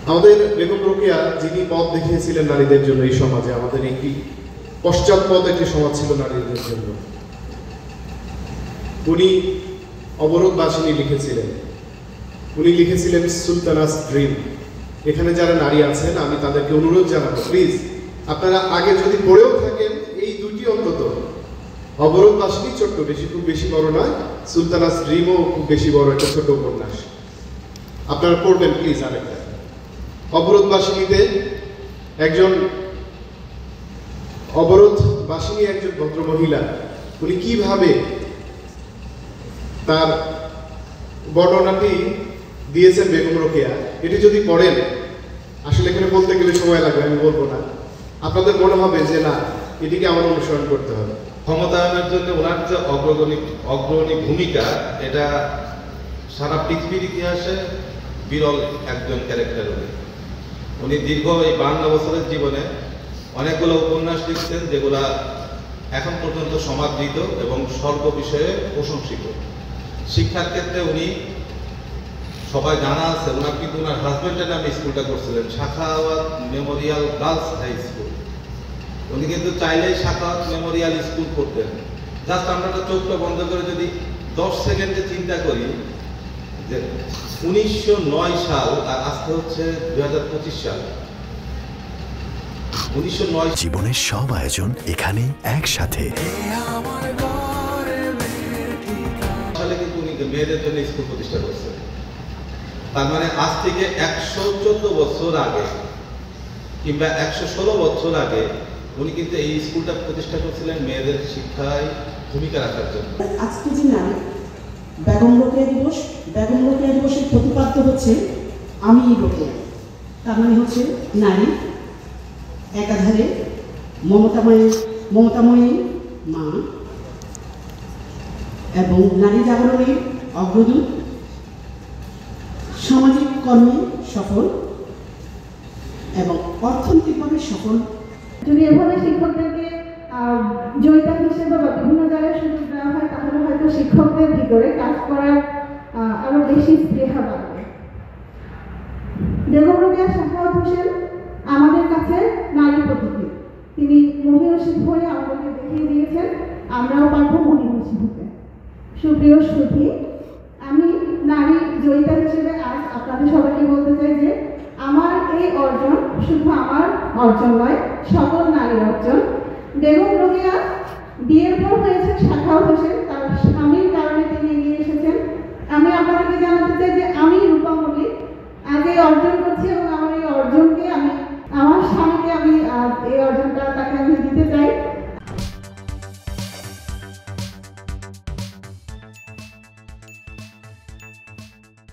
আমাদের বেগম রোকেয়া যিনি পথ দেখিয়েছিলেন নারীদের জন্য এই সমাজে, আমাদের একটি পশ্চাৎপদ একটি সমাজ ছিল নারীদের জন্য। উনি অবরোধবাসিনী লিখেছিলেন, উনি লিখেছিলেন সুলতানাস ড্রিম। এখানে যারা নারী আছেন আমি তাদেরকে অনুরোধ জানাবো, প্লিজ আপনারা আগে যদি পড়েও থাকেন এই দুটি অন্তত, অবরোধবাসিনী ছোট্ট, খুব বেশি বড় নয়, সুলতানাস ড্রিমও খুব বেশি বড় একটা ছোট উপন্যাস, আপনারা পড়বেন প্লিজ। আরেকটা অবরোধবাসিনীতে একজন অবরোধবাসিনী একজন ভদ্রমহিলা, উনি কিভাবে তার বর্ণনাটি দিয়েছেন বেগম রোকেয়া, এটি যদি পড়েন, আসলে এখানে বলতে গেলে সময় লাগবে, আমি বলবো না, আপনাদের মনে হবে যে না এটিকে আমার অনুসরণ করতে হবে। ক্ষমতায়নের জন্য ওনার যে অগ্রণী ভূমিকা, এটা সারা পৃথিবীর ইতিহাসে বিরল একজন ক্যারেক্টার। উনি দীর্ঘ এই 52 বছরের জীবনে অনেকগুলো উপন্যাস লিখছেন যেগুলা এখন পর্যন্ত সমাদৃত এবং সর্ব বিষয়ে প্রশংসিত। শিক্ষার ক্ষেত্রে উনি সবাই জানা আছে, ওনার কিন্তু ওনার হাজব্যান্ডের নামে স্কুলটা করছিলেন, Sakhawat memorial girls high school. উনি কিন্তু চাইলেই সাখাওয়াত মেমোরিয়াল স্কুল করতেন। জাস্ট আমরা তো চোখটা বন্ধ করে যদি 10 সেকেন্ডে চিন্তা করি যে 1909 সাল আর আজকে হচ্ছে 2025 সাল, 1909 জীবনের সব আয়োজন এখানে একসাথে। সালে কিন্তু উনি মেয়েদের জন্য স্কুল প্রতিষ্ঠা করছেন। তার মানে আজ থেকে 114 বছর আগে কিংবা 116 বছর আগে উনি কিন্তু এই স্কুলটা প্রতিষ্ঠা করছিলেন মেয়েদের শিক্ষায় ভূমিকা রাখার জন্য। আজকে যে নারী বেগম রোকেয়া দিবস, বেগম রোকেয়া দিবসের প্রতিপাদ্য হচ্ছে আমি রোকেয়া। তার মানে হচ্ছে নারী, একাধারে মমতাময়ী মা এবং নারী জাগরণের অগ্রদূত, সামাজিক কর্মে সফল এবং অর্থনৈতিকভাবে সফল। যদি এভাবে শিক্ষকদেরকে জয়িতা হিসেবে বা বিভিন্ন জায়গায় সুযোগ দেওয়া হয়, তাহলে হয়তো শিক্ষকদের ভিতরে কাজ করার আরো বেশি স্পৃহা বাড়বে। বেগম রোকেয়া সাখাওয়াত হোসেন আমাদের কাছে নারী প্রতীকী। তিনি মহিষী হয়ে আমাদেরকে দেখিয়ে দিয়েছেন, আমরাও পারবো মহিষী হতে। সুপ্রিয় সুধী, আমি নারী জয়িতা হিসেবে আজ আপনাদের সবাইকে বলতে চাই যে আমার এই অর্জন শুধু আমার অর্জন নয়, সকল নারীর অর্জন। বেগম রোকেয়া বিয়ের পর হয়েছেন সাখাওয়াত হোসেন, তার স্বামীর কারণে তিনি এগিয়ে এসেছেন। আমি আপনাদেরকে জানাতে চাই যে আমি রূপা মল্লিক আজ এই অর্জন করছি এবং আমার এই অর্জনকে আমার স্বামীকে আমি এই অর্জনটা তাকে আমি